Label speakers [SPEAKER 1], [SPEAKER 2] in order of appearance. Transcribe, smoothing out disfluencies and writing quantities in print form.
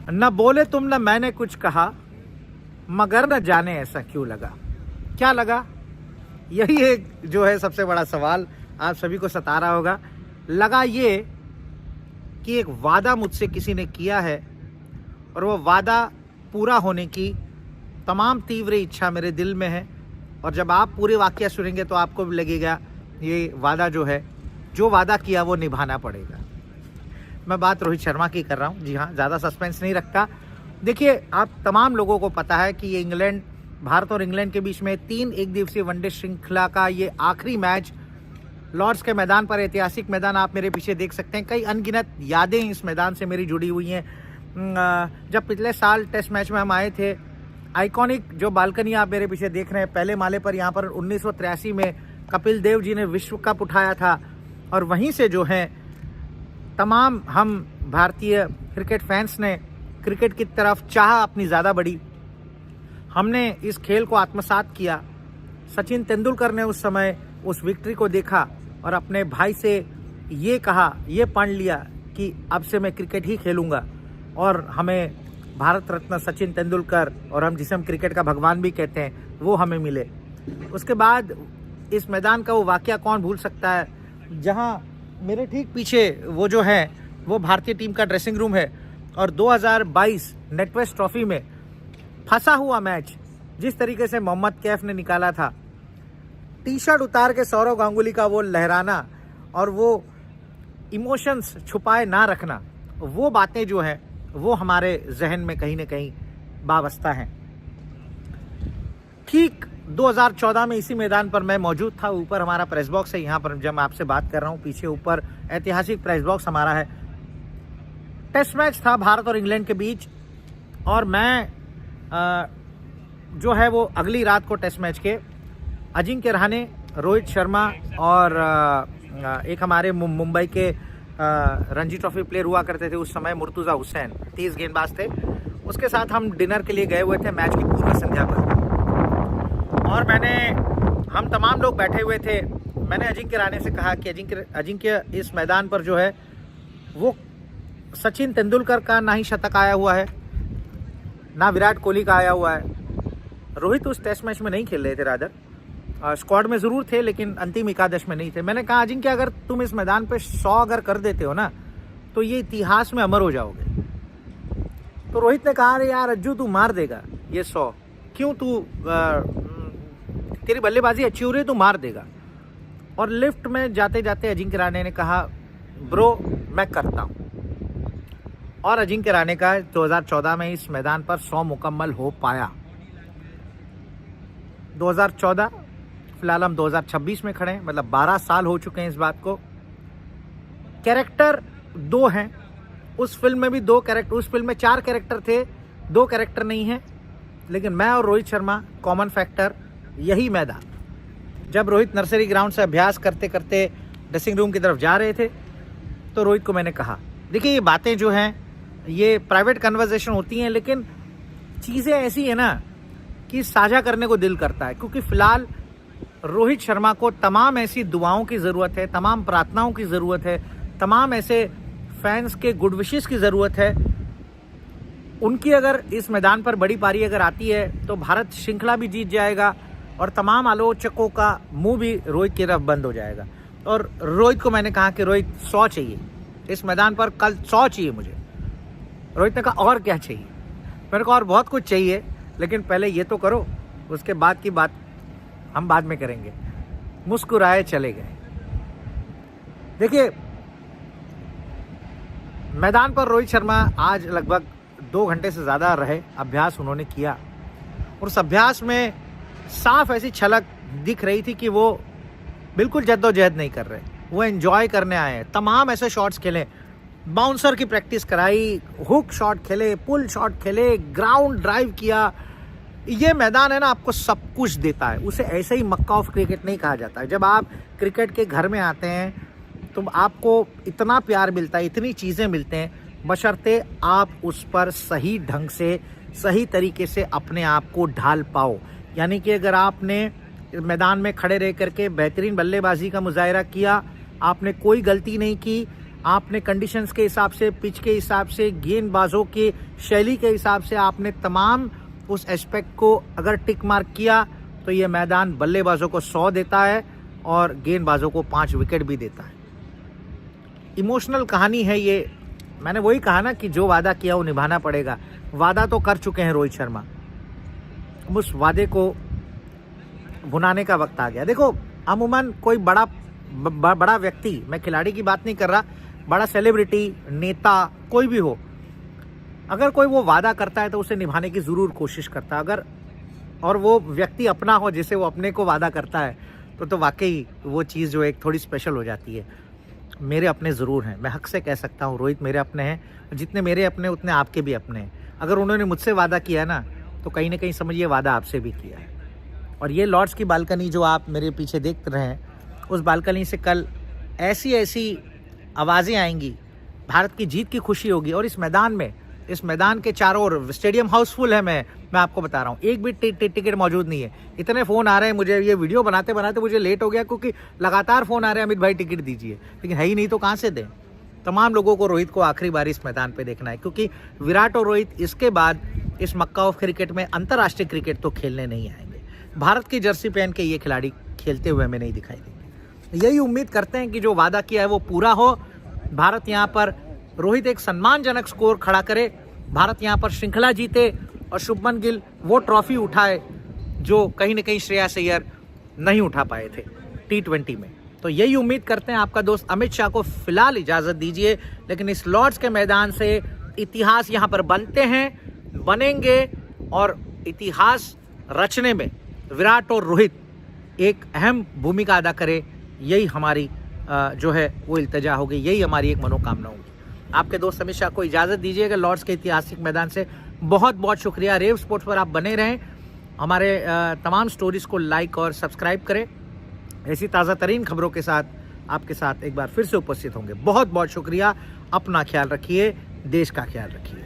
[SPEAKER 1] न बोले तुम न मैंने कुछ कहा, मगर न जाने ऐसा क्यों लगा। क्या लगा? यही एक जो है सबसे बड़ा सवाल आप सभी को सता रहा होगा। लगा ये कि एक वादा मुझसे किसी ने किया है और वो वादा पूरा होने की तमाम तीव्र इच्छा मेरे दिल में है। और जब आप पूरे वाकया सुनेंगे तो आपको भी लगेगा ये वादा जो है, जो वादा किया वो निभाना पड़ेगा। मैं बात रोहित शर्मा की कर रहा हूँ। जी हाँ, ज़्यादा सस्पेंस नहीं रखता। देखिए, आप तमाम लोगों को पता है कि ये इंग्लैंड, भारत और इंग्लैंड के बीच में 3 एक दिवसीय वनडे श्रृंखला का ये आखिरी मैच लॉर्ड्स के मैदान पर, ऐतिहासिक मैदान आप मेरे पीछे देख सकते हैं। कई अनगिनत यादें इस मैदान से मेरी जुड़ी हुई हैं। जब पिछले साल टेस्ट मैच में हम आए थे, आइकॉनिक जो बालकनी आप मेरे पीछे देख रहे हैं, पहले माले पर यहाँ पर 1983 में कपिल देव जी ने विश्व कप उठाया था। और वहीं से जो है तमाम हम भारतीय क्रिकेट फैंस ने क्रिकेट की तरफ चाह अपनी ज़्यादा बढ़ी। हमने इस खेल को आत्मसात किया। सचिन तेंदुलकर ने उस समय उस विक्ट्री को देखा और अपने भाई से ये कहा, ये पढ़ लिया कि अब से मैं क्रिकेट ही खेलूँगा। और हमें भारत रत्न सचिन तेंदुलकर, और हम जिसे हम क्रिकेट का भगवान भी कहते हैं, वो हमें मिले। उसके बाद इस मैदान का वो वाकया कौन भूल सकता है, जहां मेरे ठीक पीछे वो जो है वो भारतीय टीम का ड्रेसिंग रूम है। और 2022 नेटवेस्ट ट्रॉफी में फंसा हुआ मैच जिस तरीके से मोहम्मद कैफ ने निकाला था, टी शर्ट उतार के सौरव गांगुली का वो लहराना और वो इमोशंस छुपाए ना रखना, वो बातें जो हैं वो हमारे जहन में कहीं ना कहीं वाबस्ता हैं। ठीक 2014 में इसी मैदान पर मैं मौजूद था। ऊपर हमारा प्रेस बॉक्स है, यहाँ पर जब मैं आपसे बात कर रहा हूँ पीछे ऊपर ऐतिहासिक प्रेस बॉक्स हमारा है। टेस्ट मैच था भारत और इंग्लैंड के बीच, और मैं जो है वो अगली रात को टेस्ट मैच के अजिंक्य रहाणे, रोहित शर्मा और एक हमारे मुंबई के रणजी ट्रॉफी प्लेयर हुआ करते थे उस समय, मुर्तुजा हुसैन, 30 गेंदबाज थे, उसके साथ हम डिनर के लिए गए हुए थे मैच की पूर्व संध्या पर। और हम तमाम लोग बैठे हुए थे। मैंने अजिंक्य रहाणे से कहा कि अजिंक्य इस मैदान पर जो है वो सचिन तेंदुलकर का ना ही शतक आया हुआ है, ना विराट कोहली का आया हुआ है। रोहित उस टेस्ट मैच में नहीं खेल रहे थे, रादर स्क्वाड में ज़रूर थे लेकिन अंतिम एकादश में नहीं थे। मैंने कहा, अजिंक्य अगर तुम इस मैदान पे 100 अगर कर देते हो ना तो ये इतिहास में अमर हो जाओगे। तो रोहित ने कहा, अरे यार अज्जू तू मार देगा ये 100, क्यों तू तेरी बल्लेबाजी अच्छी हो रही है, तू मार देगा। और लिफ्ट में जाते जाते अजिंक्य रहाणे ने कहा, ब्रो मैं करता हूँ। और अजिंक्य रहाणे का 2014 में इस मैदान पर 100 मुकम्मल हो पाया। 2014, फिलहाल हम 2026 में खड़े हैं, मतलब 12 साल हो चुके हैं इस बात को। कैरेक्टर 2 हैं उस फिल्म में भी, 2 कैरेक्टर, उस फिल्म में 4 कैरेक्टर थे, 2 कैरेक्टर नहीं है। लेकिन मैं और रोहित शर्मा कॉमन फैक्टर यही मैदान। जब रोहित नर्सरी ग्राउंड से अभ्यास करते करते ड्रेसिंग रूम की तरफ जा रहे थे तो रोहित को मैंने कहा, देखिए ये बातें जो हैं ये प्राइवेट कन्वर्सेशन होती हैं, लेकिन चीज़ें ऐसी है ना कि साझा करने को दिल करता है। क्योंकि फ़िलहाल रोहित शर्मा को तमाम ऐसी दुआओं की ज़रूरत है, तमाम प्रार्थनाओं की ज़रूरत है, तमाम ऐसे फैंस के गुड विशेस की ज़रूरत है। उनकी अगर इस मैदान पर बड़ी पारी अगर आती है तो भारत श्रृंखला भी जीत जाएगा और तमाम आलोचकों का मुंह भी रोहित की तरफ बंद हो जाएगा। और रोहित को मैंने कहा कि रोहित 100 चाहिए इस मैदान पर, कल 100 चाहिए मुझे। रोहित ने कहा, और क्या चाहिए? मेरे को और बहुत कुछ चाहिए, लेकिन पहले ये तो करो, उसके बाद की बात हम बाद में करेंगे। मुस्कुराए चले गए। देखिए, मैदान पर रोहित शर्मा आज लगभग 2 घंटे से ज़्यादा रहे, अभ्यास उन्होंने किया। और उस अभ्यास में साफ ऐसी झलक दिख रही थी कि वो बिल्कुल जद्दोजहद नहीं कर रहे, वो एंजॉय करने आए हैं। तमाम ऐसे शॉट्स खेले, बाउंसर की प्रैक्टिस कराई, हुक शॉट खेले, पुल शॉट खेले, ग्राउंड ड्राइव किया। ये मैदान है ना, आपको सब कुछ देता है। उसे ऐसे ही मक्का ऑफ क्रिकेट नहीं कहा जाता है। जब आप क्रिकेट के घर में आते हैं तो आपको इतना प्यार मिलता है, इतनी चीज़ें मिलते हैं, बशर्ते आप उस पर सही ढंग से, सही तरीके से अपने आप को ढाल पाओ। यानी कि अगर आपने मैदान में खड़े रह करके बेहतरीन बल्लेबाजी का मुजाहिरा किया, आपने कोई गलती नहीं की, आपने कंडीशंस के हिसाब से, पिच के हिसाब से, गेंदबाजों की शैली के हिसाब से आपने तमाम उस एस्पेक्ट को अगर टिक मार्क किया तो ये मैदान बल्लेबाजों को 100 देता है और गेंदबाजों को 5 विकेट भी देता है। इमोशनल कहानी है ये। मैंने वही कहा ना कि जो वादा किया वो निभाना पड़ेगा। वादा तो कर चुके हैं रोहित शर्मा, उस वादे को भुनाने का वक्त आ गया। देखो, अमूमन कोई बड़ा व्यक्ति, मैं खिलाड़ी की बात नहीं कर रहा, बड़ा सेलिब्रिटी, नेता, कोई भी हो, अगर कोई वो वादा करता है तो उसे निभाने की ज़रूर कोशिश करता है। अगर और वो व्यक्ति अपना हो जिसे वो अपने को वादा करता है तो वाकई वो चीज़ जो एक थोड़ी स्पेशल हो जाती है। मेरे अपने ज़रूर हैं, मैं हक से कह सकता हूँ रोहित मेरे अपने हैं, जितने मेरे अपने उतने आपके भी अपने हैं। अगर उन्होंने मुझसे वादा किया है ना तो कहीं ना कहीं समझिए वादा आपसे भी किया है। और ये लॉर्ड्स की बालकनी जो आप मेरे पीछे देख रहे हैं, उस बालकनी से कल ऐसी ऐसी आवाज़ें आएंगी, भारत की जीत की खुशी होगी। और इस मैदान के चारों ओर स्टेडियम हाउसफुल है। मैं आपको बता रहा हूँ, एक भी टिकट मौजूद नहीं है। इतने फ़ोन आ रहे हैं मुझे, ये वीडियो बनाते बनाते मुझे लेट हो गया क्योंकि लगातार फ़ोन आ रहे हैं, अमित भाई टिकट दीजिए, लेकिन है ही नहीं तो कहाँ से दें। तमाम लोगों को रोहित को आखिरी बार इस मैदान पे देखना है, क्योंकि विराट और रोहित इसके बाद इस मक्का ऑफ क्रिकेट में अंतर्राष्ट्रीय क्रिकेट तो खेलने नहीं आएंगे। भारत की जर्सी पहन के ये खिलाड़ी खेलते हुए हमें नहीं दिखाई देंगे। यही उम्मीद करते हैं कि जो वादा किया है वो पूरा हो। भारत यहाँ पर, रोहित एक सम्मानजनक स्कोर खड़ा करे, भारत यहाँ पर श्रृंखला जीते और शुभमन गिल वो ट्रॉफी उठाए जो कहीं ना कहीं श्रेयस अय्यर नहीं उठा पाए थे T20 में। तो यही उम्मीद करते हैं। आपका दोस्त अमित शाह को फिलहाल इजाज़त दीजिए, लेकिन इस लॉर्ड्स के मैदान से इतिहास यहाँ पर बनते हैं, बनेंगे, और इतिहास रचने में विराट और रोहित एक अहम भूमिका अदा करे, यही हमारी जो है वो इल्तिजा होगी, यही हमारी एक मनोकामना होगी। आपके दोस्त अमित शाह को इजाज़त दीजिएगा लॉर्ड्स के ऐतिहासिक मैदान से। बहुत बहुत शुक्रिया। रेव स्पोर्ट्स पर आप बने रहें, हमारे तमाम स्टोरीज़ को लाइक और सब्सक्राइब करें। ऐसी ताज़ा तरीन खबरों के साथ आपके साथ एक बार फिर से उपस्थित होंगे। बहुत बहुत शुक्रिया। अपना ख्याल रखिए, देश का ख्याल रखिए।